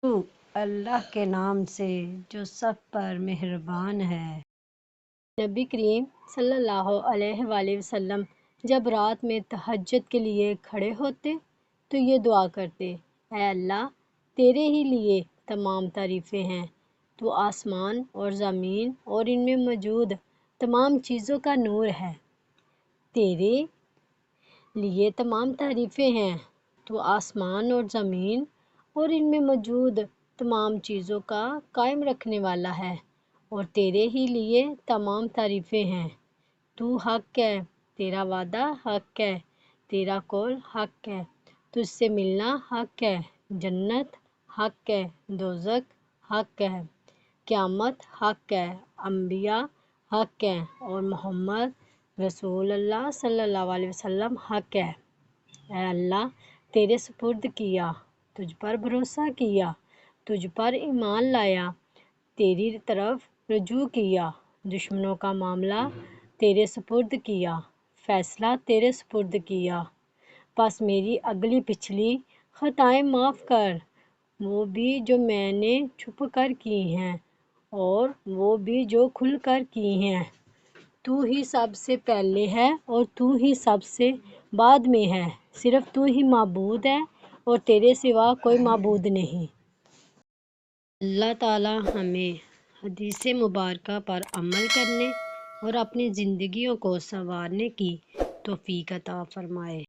شروع اللہ کے نام سے جو سب پر مہربان ہے۔ نبی کریم صلی اللہ علیہ وآلہ وسلم جب رات میں تہجد کے لیے کھڑے ہوتے تو یہ دعا کرتے: اے اللہ، تیرے ہی لیے تمام تعریفیں ہیں، تو آسمان اور زمین اور ان میں موجود تمام چیزوں کا نور ہے۔ تیرے لیے تمام تعریفیں ہیں، تو آسمان اور زمین اور ان میں موجود تمام چیزوں کا قائم رکھنے والا ہے، اور تیرے ہی لیے تمام تعریفیں ہیں۔ تو حق ہے، تیرا وعدہ حق ہے، تیرا قول حق ہے، تجھ سے ملنا حق ہے، جنت حق ہے، دوزخ حق ہے، قیامت حق ہے، انبیاء حق ہے، اور محمد رسول اللہ صلی اللہ علیہ وسلم حق ہے۔ اے اللہ، تیرے سپرد کیا، تجھ پر بھروسہ کیا، تجھ پر ایمان لایا، تیری طرف رجوع کیا، دشمنوں کا معاملہ تیرے سپرد کیا، فیصلہ تیرے سپرد کیا، بس میری اگلی پچھلی خطائیں معاف کر، وہ بھی جو میں نے چھپ کر کی ہیں اور وہ بھی جو کھل کر کی ہیں۔ تو ہی سب سے پہلے ہے اور تو ہی سب سے بعد میں ہے، صرف تو ہی معبود ہے اور تیرے سوا کوئی معبود نہیں۔ اللہ تعالی ہمیں حدیث مبارکہ پر عمل کرنے اور اپنی زندگیوں کو سنوارنے کی توفیق عطا فرمائے۔